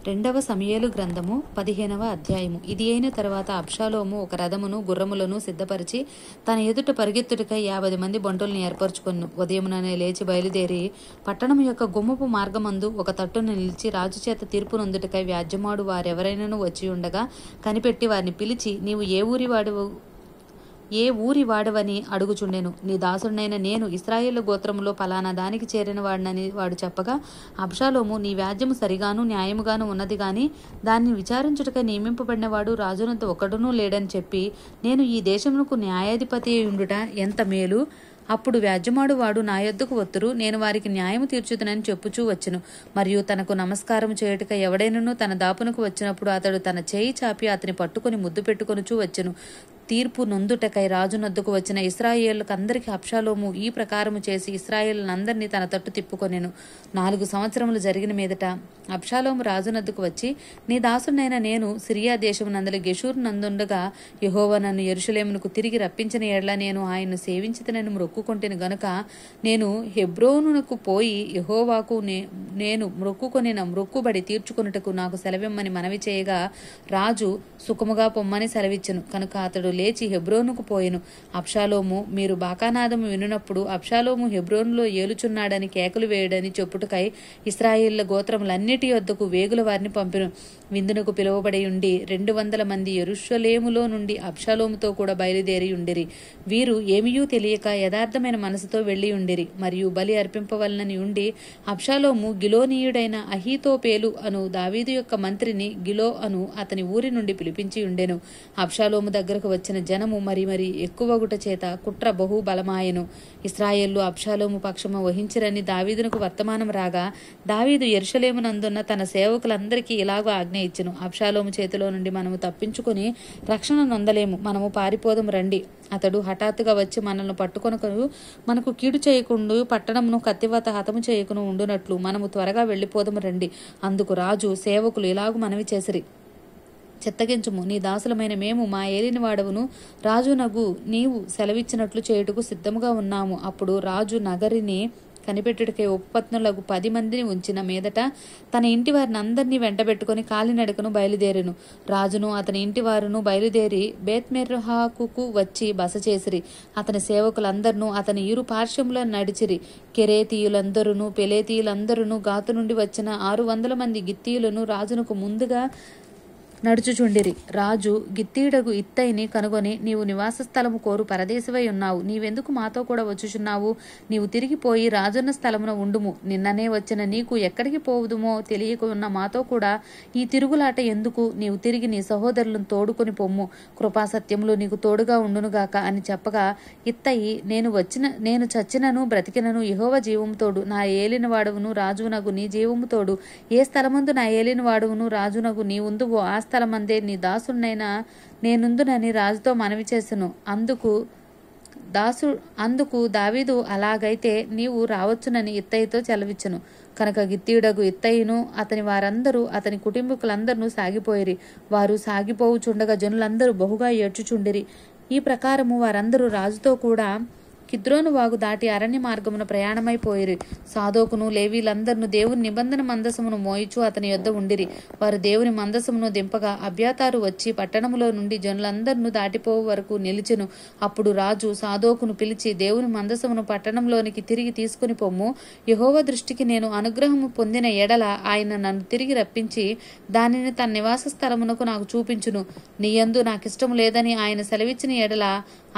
రెండవ సమూయేలు గ్రంథము 15వ అధ్యాయము. ఇది అయిన తర్వాత అబ్షాలోము ఒక రథమును గుర్రములను సిద్ధపరిచి తన ఎదుట పరిగెత్తుటకై 50 మంది బంటులను ఏర్పరచుకొను. ఉదయముననే లేచి బయలుదేరి పట్టణం యొక్క గుమ్మపు మార్గమందు ఒక తట్టును నిలిచి రాజు చేత తీర్పు నొందుటకై వ్యాజ్యమాడు వారెవరైనను వచ్చి ఉండగా కనిపెట్టి వారిని పిలిచి, నీవు ఏ ఊరి వాడవని అడుగుచుండెను. నీ దాసుడైన నేను ఇశ్రాయేలు గోత్రములో పలానా దానికి చేరిన వాడినని వాడు చెప్పగా, అబ్షాలోము, నీ వ్యాజ్యము సరిగాను న్యాయముగాను ఉన్నది గాని దాన్ని విచారించుటకై నియమింపబడినవాడు రాజునంత ఒకడునూ లేడని చెప్పి, నేను ఈ దేశమునకు న్యాయాధిపతి ఉండుట ఎంత మేలు. అప్పుడు వ్యాజ్యమాడు వాడు నా యొద్దకు వత్తురు, నేను వారికి న్యాయము తీర్చుదనని చెప్పుచూ వచ్చెను. మరియు తనకు నమస్కారం చేయుటక ఎవడైనను తన దాపునకు వచ్చినప్పుడు అతడు తన చేయి చాపి అతని పట్టుకుని ముద్దు పెట్టుకొనుచూ వచ్చెను. తీర్పు నొందుటకై రాజునొద్దకు వచ్చిన ఇశ్రాయేలుకందరికి అబ్షాలోము ఈ ప్రకారము చేసి ఇశ్రాయేలునందరినీ తన తట్టు తిప్పుకొనెను. 4 సంవత్సరములు జరిగిన మీదట అబ్షాలోము రాజునొద్దకు వచ్చి, నీ దాసుడైన నేను సిరియా దేశమునందలి గెషూరు నందుండగా యెహోవా నన్ను యెరూషలేమునకు తిరిగి రప్పించిన ఎడల నేను ఆయన్ను సేవించితనని మొక్కుకొంటిని గనుక నేను హెబ్రోనునకు పోయి యెహోవాకు నేను మొక్కుకొనిన మొక్కుబడి తీర్చుకొనుటకు నాకు సెలవిమ్మని మనవి చేయగా, రాజు సుఖముగా పొమ్మని సెలవిచ్చెను. కనుక అతడు లేచి హెబ్రోనుకు పోయెను. అబ్షాలోము, మీరు బాకానాదము వినున్నప్పుడు అబ్షాలోము హెబ్రోనులో ఏలుచున్నాడని కేకలు వేయడని చెప్పుటకై ఇశ్రాయేళ్ల గోత్రములన్నిటి యొద్దకు వేగుల వారిని పంపెను. విందునకు పిలువబడి ఉండి 200 మంది యెరూషలేములో నుండి అబ్షాలోముతో కూడా బయలుదేరి ఉండిరి. వీరు ఏమీయూ తెలియక యథార్థమైన మనసుతో వెళ్లి ఉండిరి. మరియు బలి అర్పింపవలనని ఉండి అబ్షాలోము గిలోనీయుడైన అహీతోపేలు అను దావీదు యొక్క మంత్రిని గిలో అను అతని ఊరి నుండి పిలిపించి ఉండెను. అబ్షాలోము దగ్గరకు వచ్చిన జనము మరి ఎక్కువగుట చేత కుట్ర బహు బలమాయెను. ఇశ్రాయేలు అబ్షాలోము పక్షము వహించిరని దావీదునకు వర్తమానం రాగా, దావీదు యెరూషలేమునందున్న తన సేవకులందరికీ ఇలాగూ ఆజ్ఞ ఇచ్చెను, అబ్షాలోము చేతిలో నుండి మనము తప్పించుకుని రక్షణ నొందలేము, మనము పారిపోదము రండి. అతడు హఠాత్తుగా వచ్చి మనల్ని పట్టుకొనకు మనకు కీడు చేయకుండా పట్టణమును కత్తివత హతము చేయకును ఉండునట్లు మనము త్వరగా వెళ్ళిపోదము రండి. అందుకు రాజు సేవకులు ఇలాగు మనవి చేసిరి, చిత్తగించుము, నీ దాసులమైన మేము మా ఏలిన వాడవును రాజునగు నీవు సెలవిచ్చినట్లు చేయుటకు సిద్ధముగా ఉన్నాము. అప్పుడు రాజు నగరిని కనిపెట్టుటకై ఉపపత్నులకు 10 మందిని ఉంచిన మీదట తన ఇంటి వారిని అందరినీ వెంటబెట్టుకుని కాలినడకను బయలుదేరెను. రాజును అతని ఇంటి వారును బయలుదేరి బేత్మెర్హాకుకు వచ్చి బస చేసిరి. అతని సేవకులందరినూ అతని ఇరు పార్శ్వముల నడిచిరి. కెరేతీయులందరూ పెలేతీయులందరూ గాతు నుండి వచ్చిన 600 మంది గిత్తీయులను రాజునకు ముందుగా నడుచుచుండిరి. రాజు గిత్తీయుడగు ఇత్తయిని కనుగొని, నీవు నివాస స్థలము కోరు పరదేశివై ఉన్నావు, నీవెందుకు మాతో కూడా వచ్చుచున్నావు? నీవు తిరిగిపోయి రాజున్న స్థలమున ఉండుము. నిన్ననే వచ్చిన నీకు ఎక్కడికి పోవుదుమో తెలియక ఉన్న మాతో కూడా ఈ తిరుగులాట ఎందుకు? నీవు తిరిగి నీ సహోదరులను తోడుకొని పొమ్ము, కృపాసత్యములు నీకు తోడుగా ఉండునుగాక అని చెప్పగా, ఇత్తయి, నేను చచ్చినను బ్రతికినను యెహోవా జీవము తోడు, నా ఏలిన వాడవును రాజునగు నీ జీవము తోడు. ఏ స్థలమందు నా ఏలిన వాడవును రాజునగు నీ ఉందువో ఆ స్థలమందే నీ దాసునైనా నేనుందునని రాజుతో మనవి చేసెను. అందుకు దావీదు, అలాగైతే నీవు రావచ్చునని ఇత్తయితో సెలవిచ్చెను. కనుక గిత్తీయుడగు ఇత్తయిను అతని వారందరూ అతని కుటుంబీకులందరూ సాగిపోయిరి. వారు సాగిపోవుచుండగా జనులందరూ బహుగా ఏడ్చుచుండిరి. ఈ ప్రకారము వారందరూ రాజుతో కూడా కిద్రోను వాగు దాటి అరణ్య మార్గమున ప్రయాణమైపోయిరి. సాదోకును లేవీలందరూ దేవుని నిబంధన మందసమును మోయిచు అతని యొద్ద ఉండిరి. వారు దేవుని మందసమును దింపగా అబ్యాతారు వచ్చి పట్టణములో నుండి జనులందరినూ దాటిపోవు వరకు నిలిచెను. అప్పుడు రాజు సాదోకును పిలిచి, దేవుని మందసమును పట్టణంలోనికి తిరిగి తీసుకుని పొమ్ము. యెహోవా దృష్టికి నేను అనుగ్రహము పొందిన ఎడల ఆయన నన్ను తిరిగి రప్పించి దానిని తన నివాస స్థలమునకు నాకు చూపించును. నీయందు నాకిష్టము లేదని ఆయన సెలవిచ్చిన ఎడల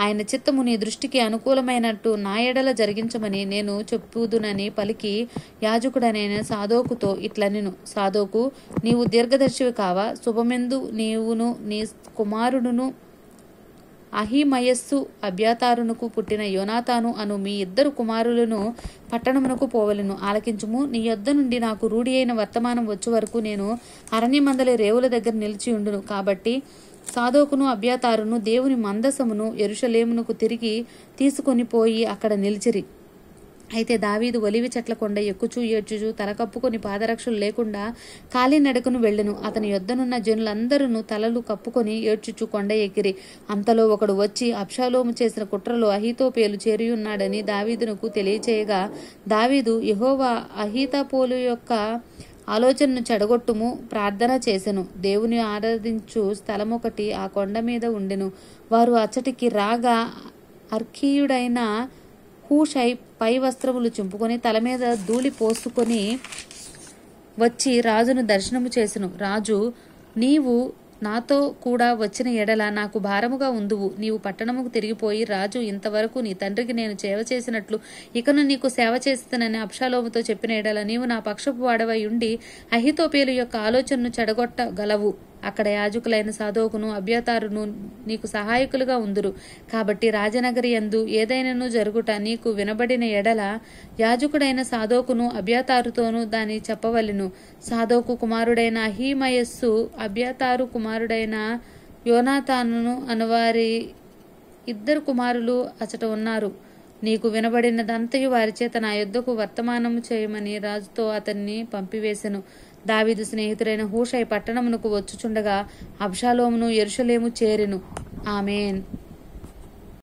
ఆయన చిత్తము నీ దృష్టికి అనుకూలమైనట్టు నా ఎడల జరిగించమని నేను చెప్పుదునని పలికి యాజకుడనైన సాదోకుతో ఇట్లనెను, సాదోకు, నీవు దీర్ఘదర్శివి కావా? శుభమెందు నీవును నీ కుమారుడును అహిమయస్సు అబ్యాతారునకు పుట్టిన యోనాతాను అను మీ 2 కుమారులను పట్టణమునకు పోవలెను. ఆలకించుము. నీ యొద్ద నుండి నాకు రూఢి అయిన వర్తమానం వచ్చే వరకు నేను అరణ్యమందలి రేవుల దగ్గర నిలిచి ఉండును. కాబట్టి సాదోకును అబ్యాతారును దేవుని మందసమును యెరూషలేమునకు తిరిగి తీసుకొని పోయి అక్కడ నిలిచిరి. అయితే దావీదు ఒలివి చెట్ల కొండ ఎక్కుచూ ఏడ్చుచూ తల కప్పుకొని పాదరక్షలు లేకుండా కాలినడకను వెళ్ళెను. అతని యొద్దనున్న జనులందరూ తలలు కప్పుకొని ఏడ్చుచూ కొండ ఎక్కిరి. అంతలో ఒకడు వచ్చి అబ్షాలోము చేసిన కుట్రలో అహీతోపేలు చేరియున్నాడని దావీదునకు తెలియచేయగా, దావీదు, యెహోవా అహీతోపెలు యొక్క ఆలోచనను చెడగొట్టుము ప్రార్థన చేసెను. దేవుని ఆరాధించు స్థలమొకటి ఆ కొండ మీద ఉండెను. వారు అచ్చటికి రాగా అర్కీయుడైన హూషై పై వస్త్రములు చింపుకొని తల మీద ధూళి పోసుకొని వచ్చి రాజును దర్శనము చేసెను. రాజు, నీవు నాతో కూడా వచ్చిన ఎడల నాకు భారముగా ఉందువు. నీవు పట్టణముకు తిరిగిపోయి, రాజు ఇంతవరకు నీ తండ్రికి నేను సేవ చేసినట్లు ఇకను నీకు సేవ చేస్తానని అబ్షాలోముతో చెప్పిన ఎడల నీవు నా పక్షపు వాడవై ఉండి అహీతోపేలు యొక్క ఆలోచనను చెడగొట్టగలవు. అక్కడ యాజకులైన సాదోకును అబ్యాతారును నీకు సహాయకులుగా ఉందురు. కాబట్టి రాజనగరి యందు ఏదైనను జరుగుట నీకు వినబడిన ఎడల యాజకుడైన సాదోకును అబ్యాతారుతోనూ దాని చెప్పవలెను. సాదోకు కుమారుడైన అహీమయస్సు అబ్యాతారు కుమారుడైన యోనాతానును అనువారి 2 కుమారులు అచట ఉన్నారు. నీకు వినబడినదంతయు వారి చేత నా యొద్దకు వర్తమానము చేయమని రాజుతో అతన్ని పంపివేశెను. దావీదు స్నేహితుడైన హూషై పట్టణమునకు వచ్చుచుండగా అబ్షాలోమును యెరూషలేము చేరెను. ఆమేన్.